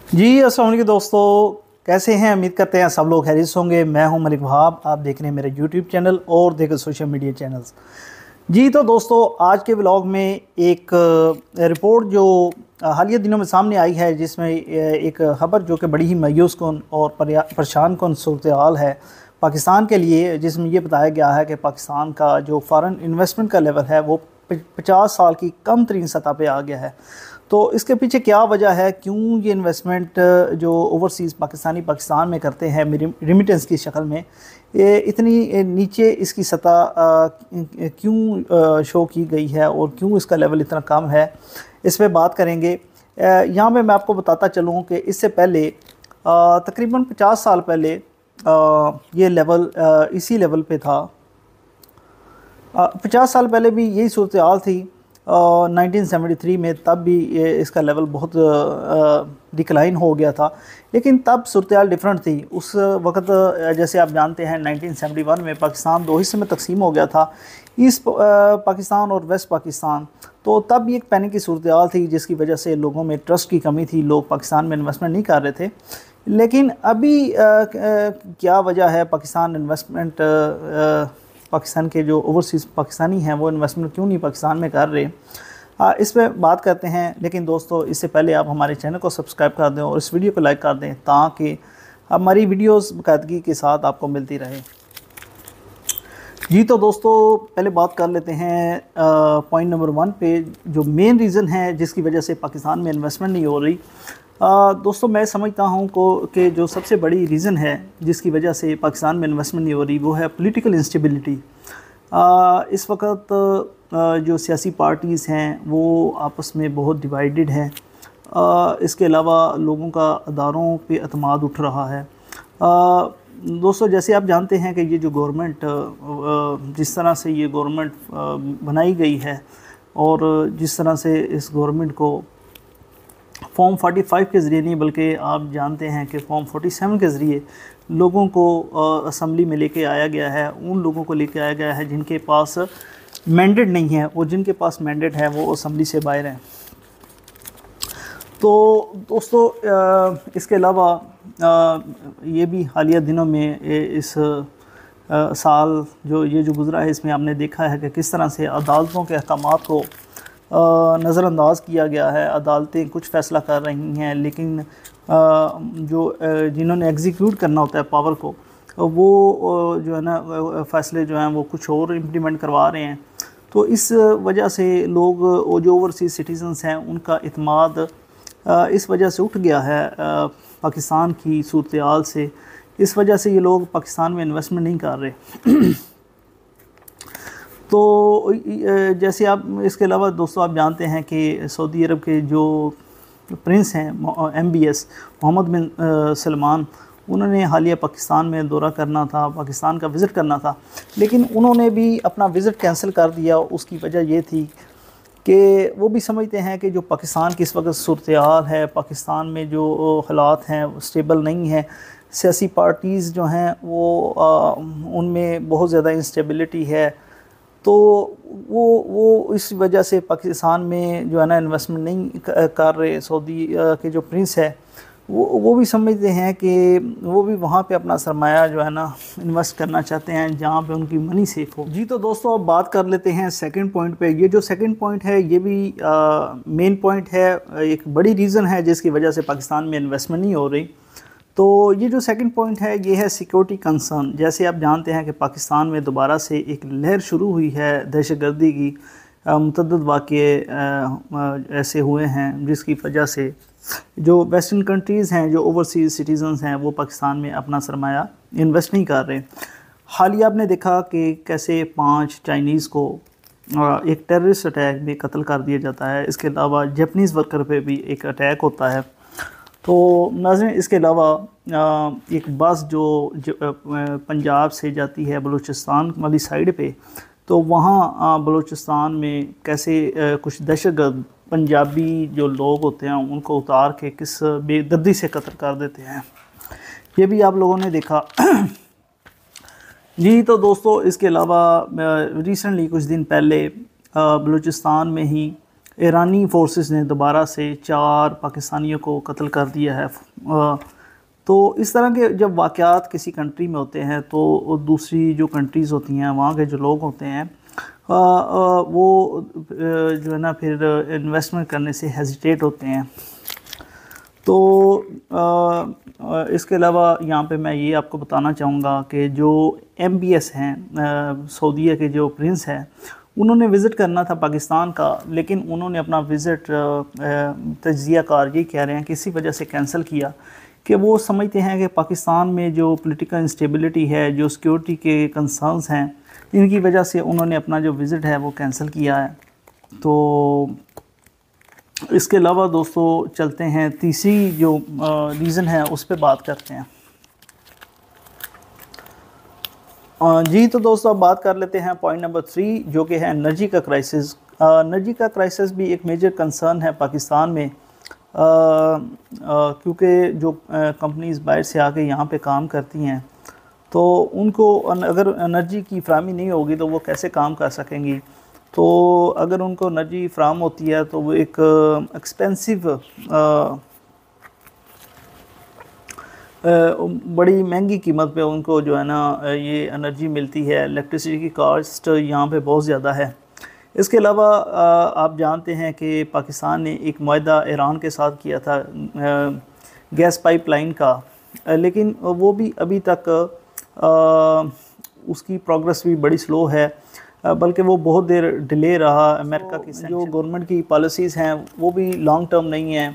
जी अस्सलाम वालेकुम दोस्तों, कैसे हैं? उम्मीद करते हैं सब लोग खैरियत से होंगे। मैं हूं मलिक वहाब, आप देख रहे हैं मेरा यूट्यूब चैनल और देखें सोशल मीडिया चैनल्स। जी तो दोस्तों, आज के व्लॉग में एक रिपोर्ट जो हालिया दिनों में सामने आई है, जिसमें एक ख़बर जो कि बड़ी ही मायूस कुन और परेशान कुन सूरत हाल है पाकिस्तान के लिए, जिसमें ये बताया गया है कि पाकिस्तान का जो फ़ॉरेन इन्वेस्टमेंट का लेवल है वो 50 साल की कम तरीन सतह पे आ गया है। तो इसके पीछे क्या वजह है, क्यों ये इन्वेस्टमेंट जो ओवरसीज़ पाकिस्तान में करते हैं रिमिटेंस की शक्ल में, ये इतनी नीचे इसकी सतह क्यों शो की गई है और क्यों इसका लेवल इतना कम है, इस पर बात करेंगे। यहाँ में मैं आपको बताता चलूँ कि इससे पहले तकरीबन 50 साल पहले ये लेवल इसी लेवल पे था। 50 साल पहले भी यही सूरत हाल थी। 1973 में तब भी इसका लेवल बहुत डिक्लाइन हो गया था, लेकिन तब सूरत हाल डिफरेंट थी। उस वक्त जैसे आप जानते हैं 1971 में पाकिस्तान दो हिस्से में तकसीम हो गया था, ईस्ट पाकिस्तान और वेस्ट पाकिस्तान। तो तब भी एक पैनिक की सूरत हाल थी, जिसकी वजह से लोगों में ट्रस्ट की कमी थी, लोग पाकिस्तान में इन्वेस्टमेंट नहीं कर रहे थे। लेकिन अभी क्या वजह है, पाकिस्तान के जो ओवरसीज़ पाकिस्तानी हैं वो इन्वेस्टमेंट क्यों नहीं पाकिस्तान में कर रहे, इस पर बात करते हैं। लेकिन दोस्तों, इससे पहले आप हमारे चैनल को सब्सक्राइब कर दें और इस वीडियो को लाइक कर दें, ताकि हमारी वीडियोस बाकायदगी के साथ आपको मिलती रहे। जी तो दोस्तों, पहले बात कर लेते हैं पॉइंट नंबर 1 पे, जो मेन रीज़न है जिसकी वजह से पाकिस्तान में इन्वेस्टमेंट नहीं हो रही। दोस्तों, मैं समझता हूँ कि जो सबसे बड़ी रीज़न है जिसकी वजह से पाकिस्तान में इन्वेस्टमेंट नहीं हो रही, वो है पॉलिटिकल इंस्टेबिलिटी। इस वक्त जो सियासी पार्टीज़ हैं वो आपस में बहुत डिवाइडेड हैं। इसके अलावा लोगों का अदारों पे एतमाद उठ रहा है। दोस्तों, जैसे आप जानते हैं कि ये जो गवर्नमेंट जिस तरह से ये गवर्नमेंट बनाई गई है, और जिस तरह से इस गवर्नमेंट को फॉर्म 45 के ज़रिए नहीं, बल्कि आप जानते हैं कि फॉर्म 47 के ज़रिए लोगों को असम्बली में लेके आया गया है। उन लोगों को लेके आया गया है जिनके पास मैंडेट नहीं है, और जिनके पास मैंडेट है वो असम्बली से बाहर हैं। तो दोस्तों, इसके अलावा ये भी हालिया दिनों में इस साल जो गुज़रा है, इसमें आपने देखा है कि किस तरह से अदालतों के अहकामात को नज़रअंदाज किया गया है। अदालतें कुछ फ़ैसला कर रही हैं, लेकिन जिन्होंने एग्जीक्यूट करना होता है पावर को, वो जो है ना फ़ैसले जो हैं वो कुछ और इम्प्लीमेंट करवा रहे हैं। तो इस वजह से लोग जो ओवरसीज़ सिटीज़न्स हैं उनका इत्माद इस वजह से उठ गया है पाकिस्तान की सूरत हाल से। इस वजह से ये लोग पाकिस्तान में इन्वेस्टमेंट नहीं कर रहे। तो जैसे आप इसके अलावा दोस्तों, आप जानते हैं कि सऊदी अरब के जो प्रिंस हैं MBS मोहम्मद बिन सलमान, उन्होंने हालिया पाकिस्तान में दौरा करना था, पाकिस्तान का विज़िट करना था, लेकिन उन्होंने भी अपना विज़िट कैंसिल कर दिया। उसकी वजह ये थी कि वो भी समझते हैं कि जो पाकिस्तान की इस वक्त सूरत हाल है, पाकिस्तान में जो हालात हैं वो स्टेबल नहीं है। सियासी पार्टीज़ जो हैं वो उनमें बहुत ज़्यादा इंस्टेबिलिटी है। तो वो इस वजह से पाकिस्तान में जो है ना इन्वेस्टमेंट नहीं कर रहे। सऊदी के जो प्रिंस है वो भी समझते हैं कि वो भी वहाँ पे अपना सरमाया जो है ना इन्वेस्ट करना चाहते हैं, जहाँ पे उनकी मनी सेफ हो। जी तो दोस्तों, अब बात कर लेते हैं सेकंड पॉइंट पे। ये जो सेकंड पॉइंट है ये भी मेन पॉइंट है, एक बड़ी रीज़न है जिसकी वजह से पाकिस्तान में इन्वेस्टमेंट नहीं हो रही। तो ये जो सेकंड पॉइंट है ये है सिक्योरिटी कंसर्न। जैसे आप जानते हैं कि पाकिस्तान में दोबारा से एक लहर शुरू हुई है दहशतगर्दी की। मुतअद्दिद वाक़ये ऐसे हुए हैं जिसकी वजह से जो वेस्टर्न कंट्रीज़ हैं, जो ओवरसीज़ सिटीज़न्स हैं, वो पाकिस्तान में अपना सरमाया इन्वेस्ट नहीं कर रहे। हालिया आपने देखा कि कैसे 5 चाइनीज़ को एक टेररिस्ट अटैक में कत्ल कर दिया जाता है। इसके अलावा जापानीज़ वर्कर पे भी एक अटैक होता है। तो नाज़रीन, इसके अलावा एक बस जो पंजाब से जाती है बलूचिस्तान वाली साइड पे, तो वहाँ बलूचिस्तान में कैसे कुछ दहशतगर्द पंजाबी जो लोग होते हैं उनको उतार के किस बेदर्दी से कत्ल कर देते हैं, ये भी आप लोगों ने देखा। जी तो दोस्तों, इसके अलावा रिसेंटली कुछ दिन पहले बलूचिस्तान में ही ईरानी फोर्सेस ने दोबारा से 4 पाकिस्तानियों को कत्ल कर दिया है। तो इस तरह के जब वाक़यात किसी कंट्री में होते हैं तो दूसरी जो कंट्रीज़ होती हैं, वहाँ के जो लोग होते हैं, वो जो है ना फिर इन्वेस्टमेंट करने से हेजिटेट होते हैं। तो इसके अलावा यहाँ पे मैं ये आपको बताना चाहूँगा कि जो MBS हैं, सऊदीया के जो प्रिंस हैं, उन्होंने विज़िट करना था पाकिस्तान का, लेकिन उन्होंने अपना विज़िट तज्ज़िया कार ये कह रहे हैं कि इसी वजह से कैंसिल किया कि वो समझते हैं कि पाकिस्तान में जो पॉलिटिकल इंस्टेबिलिटी है, जो सिक्योरिटी के कंसर्न्स हैं, इनकी वजह से उन्होंने अपना जो विज़िट है वो कैंसिल किया है। तो इसके अलावा दोस्तों चलते हैं तीसरी जो रीज़न है उस पर बात करते हैं। जी तो दोस्तों अब बात कर लेते हैं पॉइंट नंबर 3, जो कि है एनर्जी का क्राइसिस। एनर्जी का क्राइसिस भी एक मेजर कंसर्न है पाकिस्तान में, क्योंकि जो कंपनीज़ बाहर से आके यहाँ पे काम करती हैं तो उनको अगर एनर्जी की फराहमी नहीं होगी तो वो कैसे काम कर सकेंगी। तो अगर उनको एनर्जी फ्राहम होती है तो वो एक एक्सपेंसिव बड़ी महंगी कीमत पे उनको जो है ना ये एनर्जी मिलती है। इलेक्ट्रिसिटी की कॉस्ट यहाँ पे बहुत ज़्यादा है। इसके अलावा आप जानते हैं कि पाकिस्तान ने एक मुआहदा ईरान के साथ किया था गैस पाइपलाइन का, लेकिन वो भी अभी तक उसकी प्रोग्रेस भी बड़ी स्लो है, बल्कि वो बहुत देर डिले रहा। अमेरिका की जो गवर्नमेंट की पॉलिसीज़ हैं वो भी लॉन्ग टर्म नहीं है।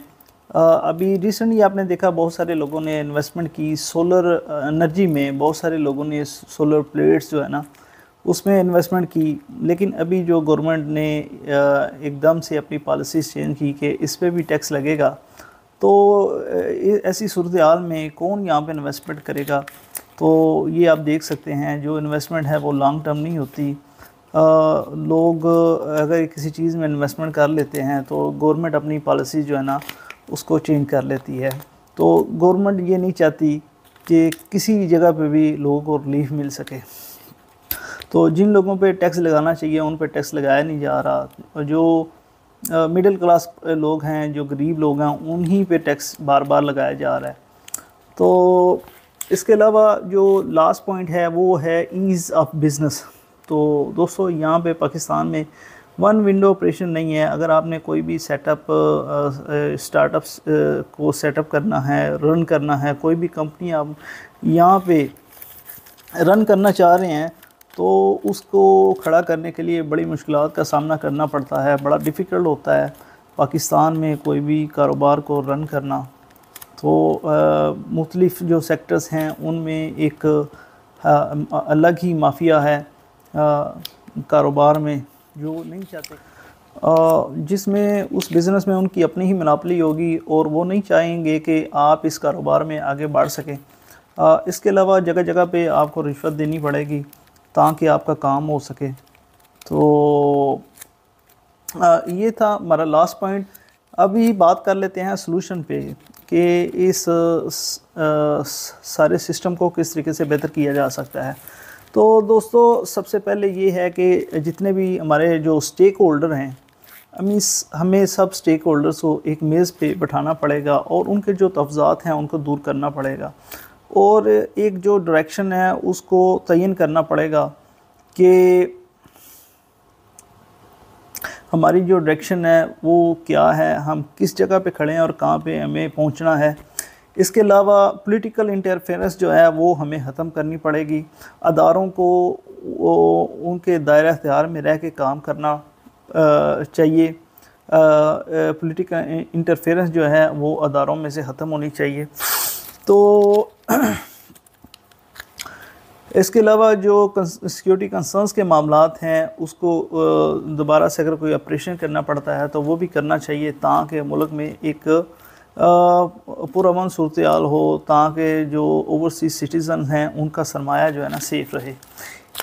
अभी रिसेंटली आपने देखा बहुत सारे लोगों ने इन्वेस्टमेंट की सोलर एनर्जी में, बहुत सारे लोगों ने सोलर प्लेट्स जो है ना उसमें इन्वेस्टमेंट की, लेकिन अभी जो गवर्नमेंट ने एकदम से अपनी पॉलिसीज़ चेंज की कि इस पर भी टैक्स लगेगा। तो ऐसी सूरत हाल में कौन यहाँ पे इन्वेस्टमेंट करेगा। तो ये आप देख सकते हैं जो इन्वेस्टमेंट है वो लॉन्ग टर्म नहीं होती। लोग अगर किसी चीज़ में इन्वेस्टमेंट कर लेते हैं तो गवर्नमेंट अपनी पॉलिसी जो है ना उसको चेंज कर लेती है। तो गवर्नमेंट ये नहीं चाहती कि किसी जगह पे भी लोगों को रिलीफ मिल सके। तो जिन लोगों पे टैक्स लगाना चाहिए उन पे टैक्स लगाया नहीं जा रहा। जो मिडिल क्लास लोग हैं, जो गरीब लोग हैं, उन्हीं पे टैक्स बार बार लगाया जा रहा है। तो इसके अलावा जो लास्ट पॉइंट है वो है ईज़ ऑफ बिज़नेस। तो दोस्तों यहाँ पे पाकिस्तान में वन विंडो ऑपरेशन नहीं है। अगर आपने कोई भी सेटअप स्टार्टअप्स को सेटअप करना है, रन करना है, कोई भी कंपनी आप यहाँ पे रन करना चाह रहे हैं तो उसको खड़ा करने के लिए बड़ी मुश्किलात का सामना करना पड़ता है, बड़ा डिफ़िकल्ट होता है पाकिस्तान में कोई भी कारोबार को रन करना। तो मुख्तलिफ़ जो सेक्टर्स हैं उनमें एक अलग ही माफिया है कारोबार में, जो नहीं चाहते, जिसमें उस बिज़नेस में उनकी अपनी ही मोनोपोली होगी और वो नहीं चाहेंगे कि आप इस कारोबार में आगे बढ़ सकें। इसके अलावा जगह जगह पे आपको रिश्वत देनी पड़ेगी ताकि आपका काम हो सके। तो ये था हमारा लास्ट पॉइंट। अभी बात कर लेते हैं सलूशन पे कि इस सारे सिस्टम को किस तरीके से बेहतर किया जा सकता है। तो दोस्तों सबसे पहले ये है कि जितने भी हमारे जो स्टेक होल्डर हैं, हमें सब स्टेक होल्डर्स को एक मेज़ पे बैठाना पड़ेगा और उनके जो तफज़ात हैं उनको दूर करना पड़ेगा और एक जो डायरेक्शन है उसको तयन करना पड़ेगा कि हमारी जो डायरेक्शन है वो क्या है, हम किस जगह पे खड़े हैं और कहाँ पे हमें पहुंचना है। इसके अलावा पॉलिटिकल इंटरफेरेंस जो है वो हमें ख़त्म करनी पड़ेगी। अदारों को उनके दायरा इख्तियार में रह के काम करना चाहिए। पॉलिटिकल इंटरफेरेंस जो है वो अदारों में से ख़त्म होनी चाहिए। तो इसके अलावा जो सिक्योरिटी कंसर्न्स के मामलात हैं उसको दोबारा से अगर कोई ऑपरेशन करना पड़ता है तो वो भी करना चाहिए ताकि मुल्क में एक पुरअमन सूरत हाल हो, ताकि जो ओवरसीज़ सिटीज़न हैं उनका सरमाया जो है ना सेफ़ रहे।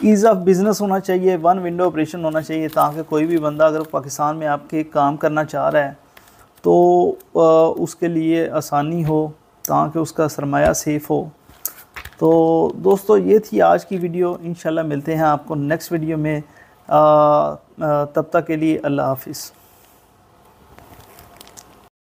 ईज़ ऑफ बिज़नेस होना चाहिए, वन विंडो ऑपरेशन होना चाहिए ताकि कोई भी बंदा अगर पाकिस्तान में आपके काम करना चाह रहा है तो उसके लिए आसानी हो, ताकि उसका सरमाया सेफ़ हो। तो दोस्तों ये थी आज की वीडियो। इंशाल्लाह मिलते हैं आपको नेक्स्ट वीडियो में। तब तक के लिए अल्लाह हाफ़िज़।